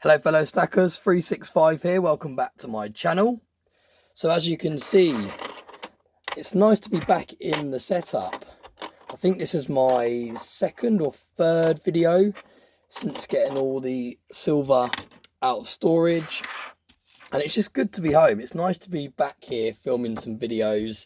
Hello fellow stackers, 365 here, welcome back to my channel. So as you can see, it's nice to be back in the setup. I think this is my second or third video since getting all the silver out of storage. And it's just good to be home. It's nice to be back here filming some videos,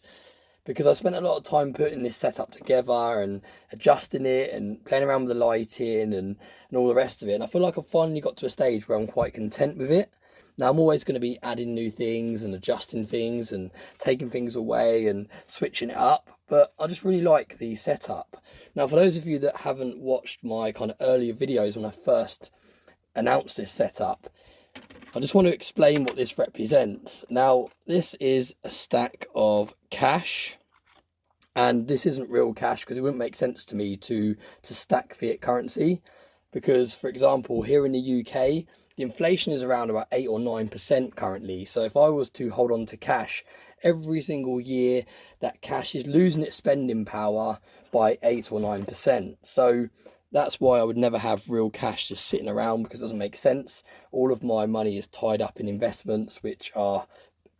because I spent a lot of time putting this setup together and adjusting it and playing around with the lighting and all the rest of it. And I feel like I've finally got to a stage where I'm quite content with it. Now I'm always going to be adding new things and adjusting things and taking things away and switching it up, but I just really like the setup. Now for those of you that haven't watched my kind of earlier videos when I first announced this setup, I just want to explain what this represents. Now, this is a stack of cash, and this isn't real cash because it wouldn't make sense to me to stack fiat currency, because, for example, here in the UK, the inflation is around about 8 or 9% currently. So if I was to hold on to cash, every single year that cash is losing its spending power by 8 or 9%. So that's why I would never have real cash just sitting around, because it doesn't make sense. All of my money is tied up in investments which are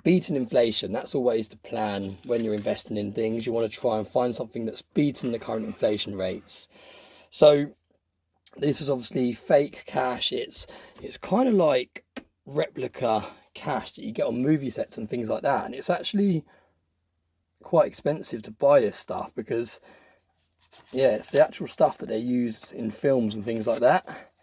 beating inflation. That's always the plan when you're investing in things. You want to try and find something that's beating the current inflation rates. So this is obviously fake cash. It's kind of like replica cash that you get on movie sets and things like that. And it's actually quite expensive to buy this stuff, because yeah, it's the actual stuff that they use in films and things like that.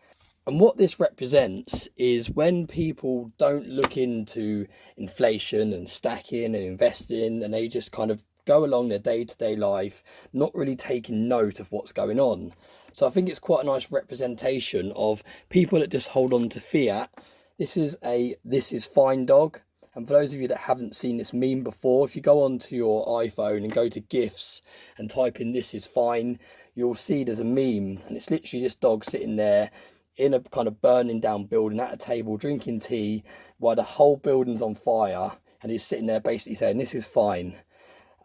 And what this represents is when people don't look into inflation and stacking and investing, and they just kind of go along their day-to-day life, not really taking note of what's going on. So I think it's quite a nice representation of people that just hold on to fiat. This is fine dog. And for those of you that haven't seen this meme before, if you go onto your iPhone and go to GIFs and type in "this is fine," you'll see there's a meme, and it's literally this dog sitting there in a kind of burning down building at a table drinking tea while the whole building's on fire, and he's sitting there basically saying "this is fine."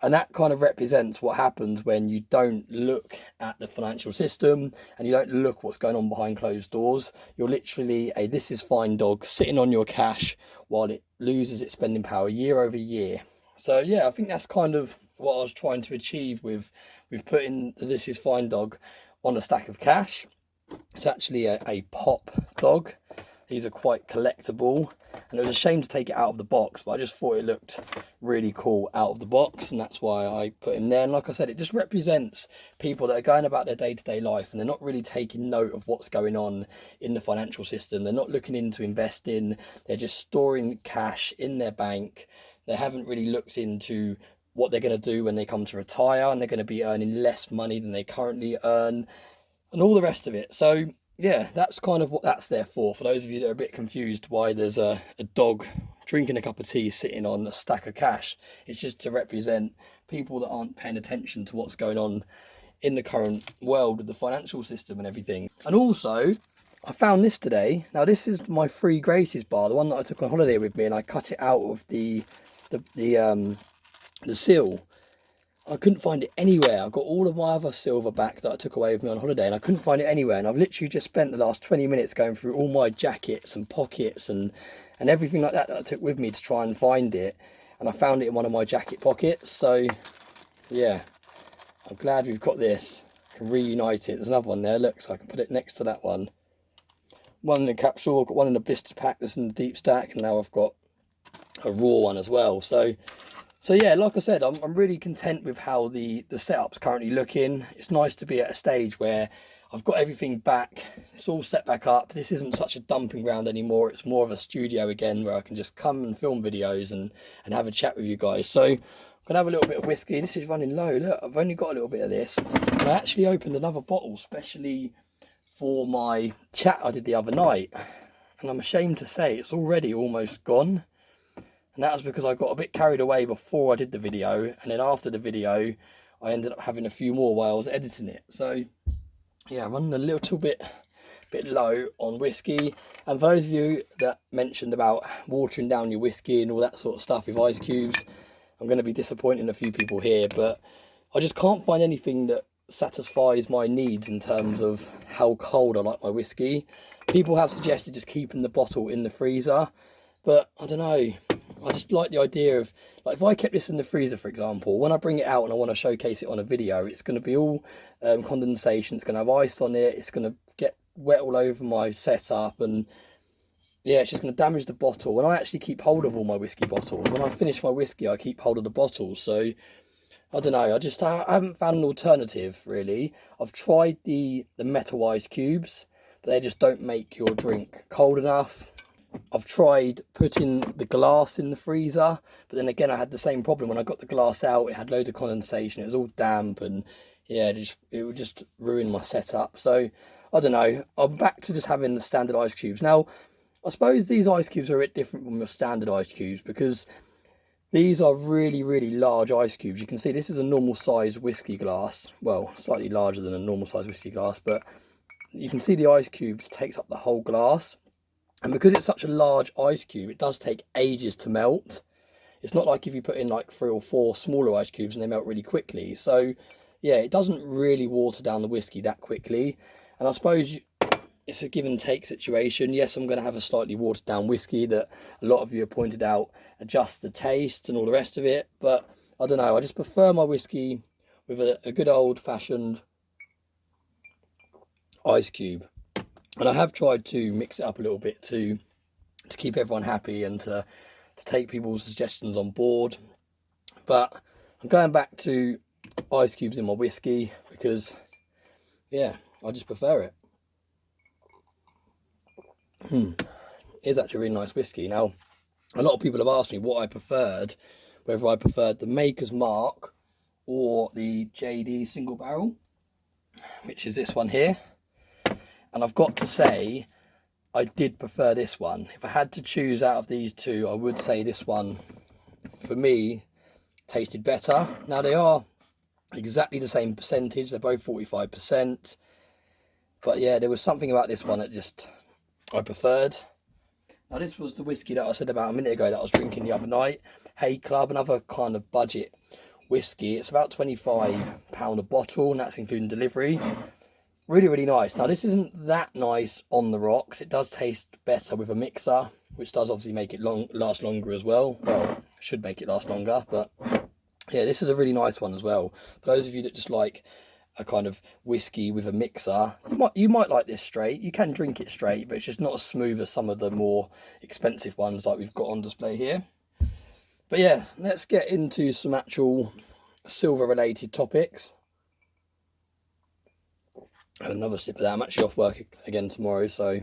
And that kind of represents what happens when you don't look at the financial system and you don't look what's going on behind closed doors. You're literally a "this is fine" dog sitting on your cash while it loses its spending power year over year. So yeah, I think that's kind of what I was trying to achieve with putting the "this is fine" dog on a stack of cash. It's actually a pop dog. These are quite collectible, and it was a shame to take it out of the box, but I just thought it looked really cool out of the box, and that's why I put him there. And like I said, it just represents people that are going about their day-to-day life and they're not really taking note of what's going on in the financial system. They're not looking into investing. They're just storing cash in their bank. They haven't really looked into what they're going to do when they come to retire, and they're going to be earning less money than they currently earn and all the rest of it. So yeah, that's kind of what that's there for those of you that are a bit confused why there's a dog drinking a cup of tea sitting on a stack of cash. It's just to represent people that aren't paying attention to what's going on in the current world with the financial system and everything. And also, I found this today. Now this is my Three Graces bar, the one that I took on holiday with me, and I cut it out of the seal. I couldn't find it anywhere. I got all of my other silver back that I took away with me on holiday, and I couldn't find it anywhere. And I've literally just spent the last 20 minutes going through all my jackets and pockets and everything like that I took with me to try and find it. And I found it in one of my jacket pockets. So yeah, I'm glad we've got this. I can reunite it. There's another one there, look, so I can put it next to that one. One in the capsule, I've got one in the blister pack that's in the deep stack, and now I've got a raw one as well. So yeah, like I said, I'm really content with how the setup's currently looking. It's nice to be at a stage where I've got everything back. It's all set back up. This isn't such a dumping ground anymore. It's more of a studio again, where I can just come and film videos and have a chat with you guys. So I'm going to have a little bit of whiskey. This is running low. Look, I've only got a little bit of this. And I actually opened another bottle specially for my chat I did the other night. And I'm ashamed to say it's already almost gone. And that was because I got a bit carried away before I did the video, and then after the video I ended up having a few more while I was editing it. So yeah, I'm running a little bit low on whiskey. And for those of you that mentioned about watering down your whiskey and all that sort of stuff with ice cubes, I'm going to be disappointing a few people here, but I just can't find anything that satisfies my needs in terms of how cold I like my whiskey. People have suggested just keeping the bottle in the freezer, but I don't know. I just like the idea of, like, if I kept this in the freezer, for example, when I bring it out and I want to showcase it on a video, it's going to be all condensation, it's going to have ice on it, it's going to get wet all over my setup, and yeah, it's just going to damage the bottle. And I actually keep hold of all my whiskey bottles. When I finish my whiskey, I keep hold of the bottles. So I don't know, I haven't found an alternative, really. I've tried the metal ice cubes, but they just don't make your drink cold enough. I've tried putting the glass in the freezer, but then again I had the same problem. When I got the glass out, it had loads of condensation, it was all damp, and yeah, it would just ruin my setup. So I don't know, I'm back to just having the standard ice cubes. Now, I suppose these ice cubes are a bit different from your standard ice cubes, because these are really, really large ice cubes. You can see this is a normal size whiskey glass, well, slightly larger than a normal size whiskey glass, but you can see the ice cubes takes up the whole glass. And because it's such a large ice cube, it does take ages to melt. It's not like if you put in like 3 or 4 smaller ice cubes and they melt really quickly. So yeah, it doesn't really water down the whiskey that quickly. And I suppose it's a give and take situation. Yes, I'm going to have a slightly watered down whiskey that a lot of you have pointed out adjusts the taste and all the rest of it. But I don't know, I just prefer my whiskey with a good old fashioned ice cube. And I have tried to mix it up a little bit to keep everyone happy and to take people's suggestions on board. But I'm going back to ice cubes in my whiskey because, yeah, I just prefer it. It's actually a really nice whiskey. Now, a lot of people have asked me what I preferred, whether I preferred the Maker's Mark or the JD single barrel, which is this one here. And I've got to say, I did prefer this one. If I had to choose out of these two, I would say this one, for me, tasted better. Now, they are exactly the same percentage. They're both 45%. But yeah, there was something about this one that just I preferred. Now, this was the whiskey that I said about a minute ago that I was drinking the other night. Hay Club, another kind of budget whiskey. It's about £25 a bottle, and that's including delivery. Really, really nice. Now, this isn't that nice on the rocks. It does taste better with a mixer, which does obviously make it last longer as well. Well, should make it last longer, but yeah, this is a really nice one as well. For those of you that just like a kind of whiskey with a mixer, you might like this straight. You can drink it straight, but it's just not as smooth as some of the more expensive ones like we've got on display here. But yeah, let's get into some actual silver related topics. Another sip of that. I'm actually off work again tomorrow, so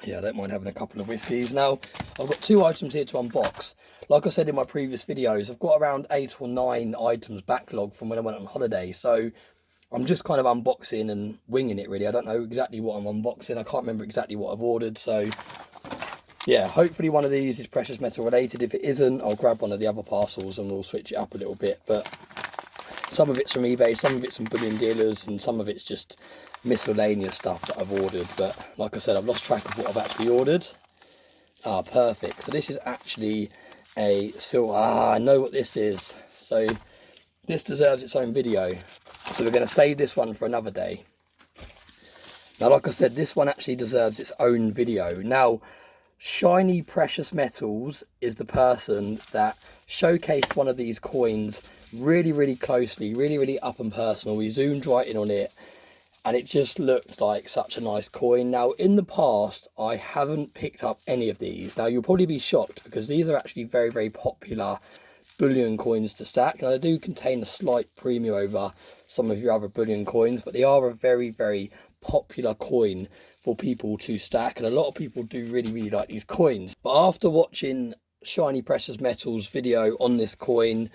yeah, I don't mind having a couple of whiskies. Now, I've got 2 items here to unbox. Like I said in my previous videos, I've got around 8 or 9 items backlog from when I went on holiday, so I'm just kind of unboxing and winging it, really. I don't know exactly what I'm unboxing. I can't remember exactly what I've ordered, so yeah, hopefully one of these is precious metal related. If it isn't, I'll grab one of the other parcels and we'll switch it up a little bit. But some of it's from eBay, some of it's from bullion dealers, and some of it's just miscellaneous stuff that I've ordered. But like I said, I've lost track of what I've actually ordered. Ah, perfect. So this is actually a silver. Ah, I know what this is. So this deserves its own video. So we're going to save this one for another day. Now, like I said, this one actually deserves its own video. Now, Shiny Precious Metals is the person that showcased one of these coins really, really closely, really, really up and personal. We zoomed right in on it, and it just looked like such a nice coin. Now, in the past, I haven't picked up any of these. Now, you'll probably be shocked because these are actually very, very popular bullion coins to stack. Now, they do contain a slight premium over some of your other bullion coins, but they are a very, very popular coin for people to stack, and a lot of people do really, really like these coins. But after watching Shiny Precious Metals video on this coin,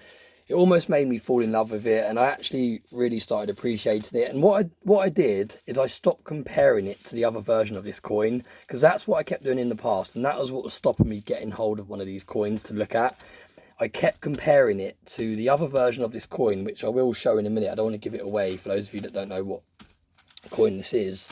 it almost made me fall in love with it, and I actually really started appreciating it. And what I did is I stopped comparing it to the other version of this coin, because that's what I kept doing in the past, and that was what was stopping me getting hold of one of these coins to look at. I kept comparing it to the other version of this coin, which I will show in a minute. I don't want to give it away for those of you that don't know what coin this is.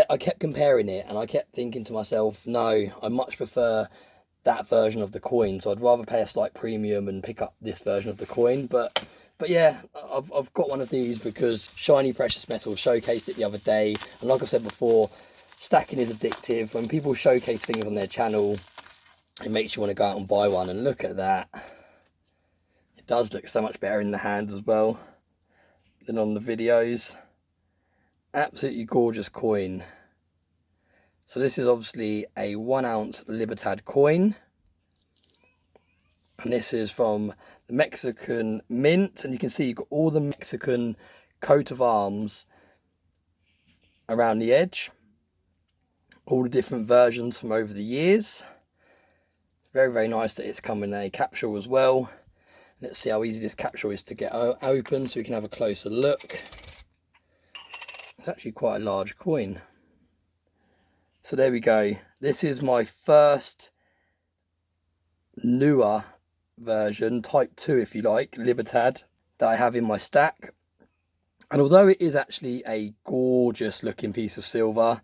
I kept comparing it, and I kept thinking to myself, no, I much prefer that version of the coin, so I'd rather pay a slight premium and pick up this version of the coin. But yeah, I've got one of these because Shiny Precious Metals showcased it the other day, and like I said before, stacking is addictive. When people showcase things on their channel, it makes you want to go out and buy one. And look at that, it does look so much better in the hands as well than on the videos. Absolutely gorgeous coin. So this is obviously a 1 ounce Libertad coin, and this is from the Mexican Mint, and you can see you've got all the Mexican coat of arms around the edge, all the different versions from over the years. It's very, very nice that it's come in a capsule as well. Let's see how easy this capsule is to get open so we can have a closer look. It's actually quite a large coin. So there we go. This is my first newer version, type 2 if you like, Libertad, that I have in my stack. And although it is actually a gorgeous looking piece of silver,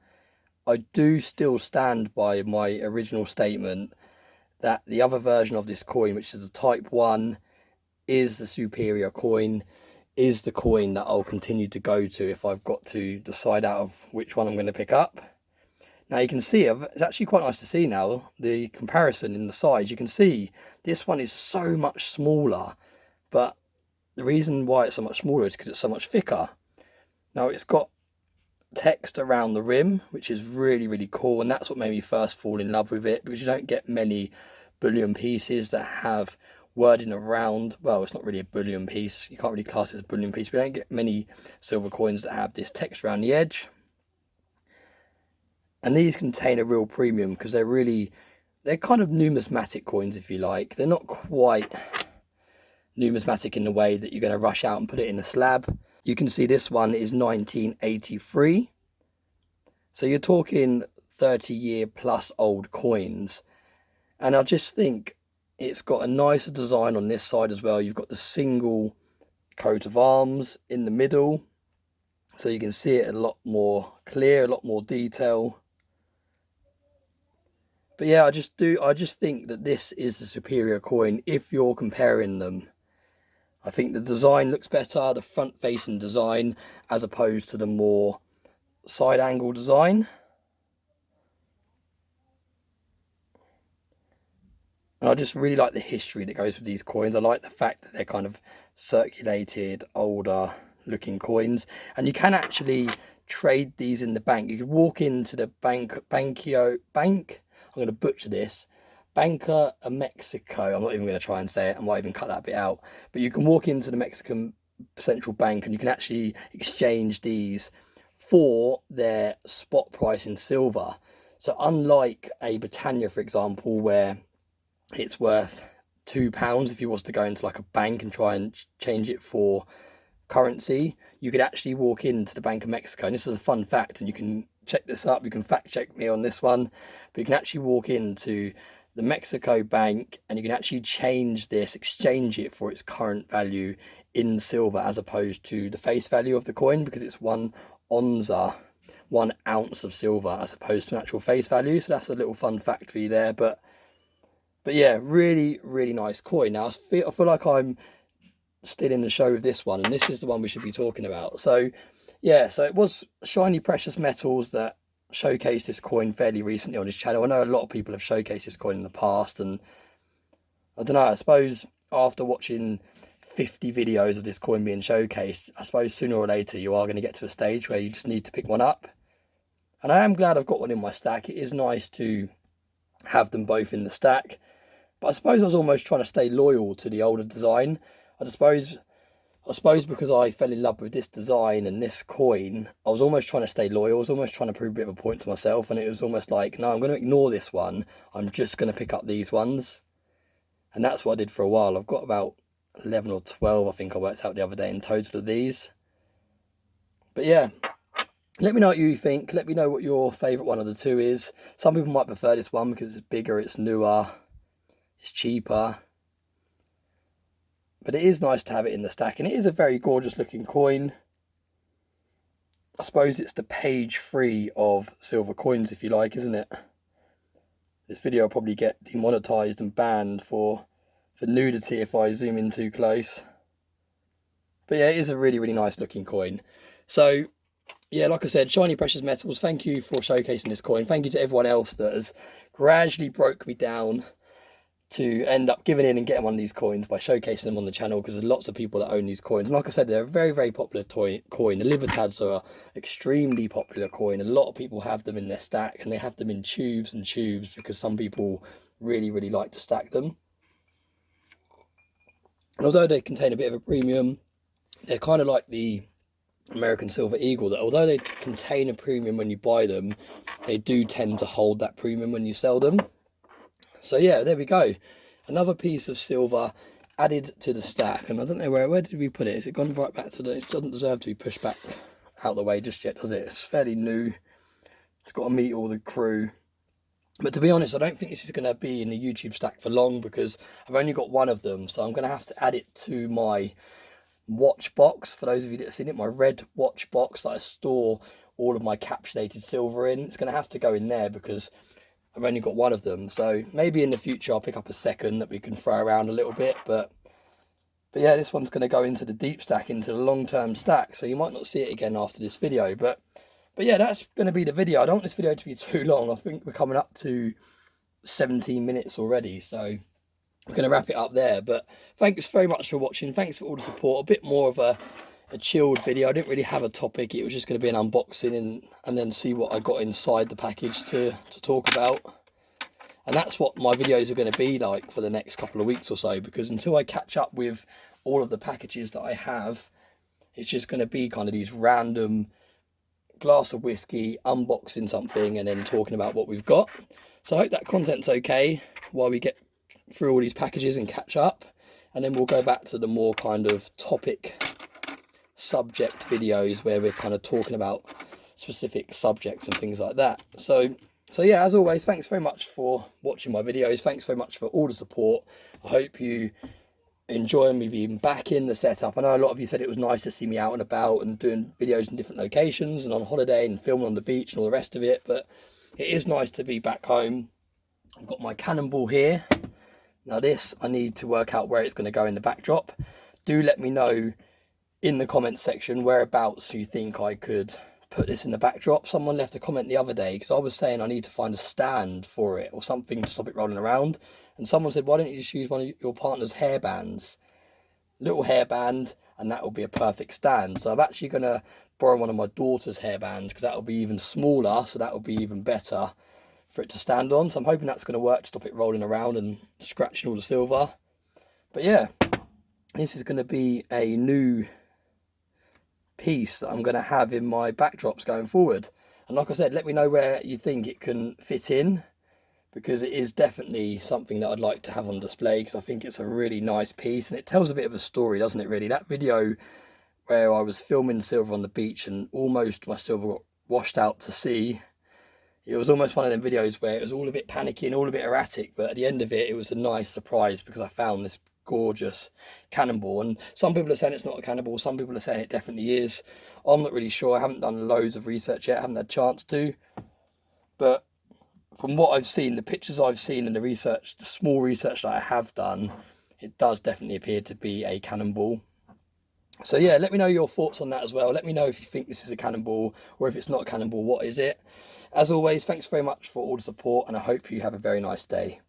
I do still stand by my original statement that the other version of this coin, which is a type 1, is the superior coin, is the coin that I'll continue to go to if I've got to decide out of which one I'm going to pick up. Now you can see, it's actually quite nice to see now, the comparison in the size. You can see this one is so much smaller, but the reason why it's so much smaller is because it's so much thicker. Now it's got text around the rim, which is really, really cool, and that's what made me first fall in love with it, because you don't get many bullion pieces that have wording around. Well, it's not really a bullion piece, you can't really class it as a bullion piece, but you don't get many silver coins that have this text around the edge. And these contain a real premium because they're kind of numismatic coins, if you like. They're not quite numismatic in the way that you're going to rush out and put it in a slab. You can see this one is 1983. So you're talking 30-year plus old coins. And I just think it's got a nicer design on this side as well. You've got the single coat of arms in the middle, so you can see it a lot more clear, a lot more detail. But yeah, I just think that this is the superior coin if you're comparing them. I think the design looks better, the front facing design, as opposed to the more side angle design. And I just really like the history that goes with these coins. I like the fact that they're kind of circulated, older looking coins. And you can actually trade these in the bank. You could walk into the bank, I'm going to butcher this, Banca of Mexico. I'm not even going to try and say it. I might even cut that bit out. But you can walk into the Mexican central bank and you can actually exchange these for their spot price in silver. So unlike a Britannia, for example, where it's worth £2 if you was to go into like a bank and try and change it for currency, you could actually walk into the Bank of Mexico. And this is a fun fact, and you can check this up, you can fact check me on this one, but you can actually walk into the Mexico bank and you can actually change this, exchange it for its current value in silver, as opposed to the face value of the coin, because it's 1 onza, 1 ounce of silver, as opposed to an actual face value. So that's a little fun fact for you there. But yeah, really, really nice coin. Now I feel like I'm still in the show with this one, and this is the one we should be talking about. So yeah, so it was Shiny Precious Metals that showcased this coin fairly recently on his channel. I know a lot of people have showcased this coin in the past, and I don't know, I suppose after watching 50 videos of this coin being showcased, I suppose sooner or later you are going to get to a stage where you just need to pick one up. And I am glad I've got one in my stack. It is nice to have them both in the stack, but I suppose I was almost trying to stay loyal to the older design. I suppose because I fell in love with this design and this coin, I was almost trying to stay loyal. I was almost trying to prove a bit of a point to myself, and it was almost like, no, I'm going to ignore this one. I'm just going to pick up these ones. And that's what I did for a while. I've got about 11 or 12, I think I worked out the other day, in total of these. But yeah, let me know what you think. Let me know what your favourite one of the two is. Some people might prefer this one because it's bigger, it's newer, it's cheaper. But it is nice to have it in the stack, and it is a very gorgeous looking coin. I suppose it's the page 3 of silver coins, if you like, isn't it? This video will probably get demonetized and banned for nudity if I zoom in too close. But yeah, it is a really, really nice looking coin. So yeah, like I said, Shiny Precious Metals, thank you for showcasing this coin. Thank you to everyone else that has gradually broke me down to end up giving in and getting one of these coins by showcasing them on the channel, because there's lots of people that own these coins. And like I said, they're a very, very popular coin. The Libertads are an extremely popular coin. A lot of people have them in their stack, and they have them in tubes and tubes because some people really, really like to stack them. And although they contain a bit of a premium, they're kind of like the American Silver Eagle, that although they contain a premium when you buy them, they do tend to hold that premium when you sell them. So yeah, there we go. Another piece of silver added to the stack. And I don't know where did we put it? Has it gone right back to the... It doesn't deserve to be pushed back out of the way just yet, does it? It's fairly new. It's got to meet all the crew. But to be honest, I don't think this is going to be in the YouTube stack for long, because I've only got one of them. So I'm going to have to add it to my watch box. For those of you that have seen it, my red watch box that I store all of my capsulated silver in. It's going to have to go in there because I've only got one of them. So maybe in the future I'll pick up a second that we can throw around a little bit. But yeah, this one's going to go into the deep stack, into the long-term stack. So you might not see it again after this video. But yeah, that's going to be the video. I don't want this video to be too long. I think we're coming up to 17 minutes already. So I'm going to wrap it up there. But thanks very much for watching. Thanks for all the support. A bit more of a chilled video. I didn't really have a topic. It was just going to be an unboxing and then see what I got inside the package to talk about. And that's what my videos are going to be like for the next couple of weeks or so, because until I catch up with all of the packages that I have, it's just going to be kind of these random glass of whiskey, unboxing something and then talking about what we've got. So I hope that content's okay while we get through all these packages and catch up, and then we'll go back to the more kind of topic subject videos where we're kind of talking about specific subjects and things like that. So yeah, as always, thanks very much for watching my videos. Thanks very much for all the support. I hope you enjoy me being back in the setup. I know a lot of you said it was nice to see me out and about and doing videos in different locations and on holiday and filming on the beach and all the rest of it, but it is nice to be back home. I've got my cannonball here. Now this, I need to work out where it's going to go in the backdrop. Do let me know in the comments section whereabouts you think I could put this in the backdrop. Someone left a comment the other day because I was saying I need to find a stand for it or something to stop it rolling around, and someone said, why don't you just use one of your partner's hairbands, little hairband, and that will be a perfect stand. So I'm actually going to borrow one of my daughter's hairbands because that will be even smaller, so that will be even better for it to stand on. So I'm hoping that's going to work to stop it rolling around and scratching all the silver. But yeah, this is going to be a new piece that I'm going to have in my backdrops going forward. And like I said, let me know where you think it can fit in, because it is definitely something that I'd like to have on display, because I think it's a really nice piece and it tells a bit of a story, doesn't it, really? That video where I was filming silver on the beach and almost my silver got washed out to sea, it was almost one of them videos where it was all a bit panicky and all a bit erratic, but at the end of it, it was a nice surprise because I found this gorgeous cannonball. And some people are saying it's not a cannonball, some people are saying it definitely is. I'm not really sure. I haven't done loads of research yet, I haven't had a chance to, but from what I've seen, the pictures I've seen and the research, the small research that I have done, it does definitely appear to be a cannonball. So yeah, let me know your thoughts on that as well. Let me know if you think this is a cannonball, or if it's not a cannonball, what is it? As always, thanks very much for all the support, and I hope you have a very nice day.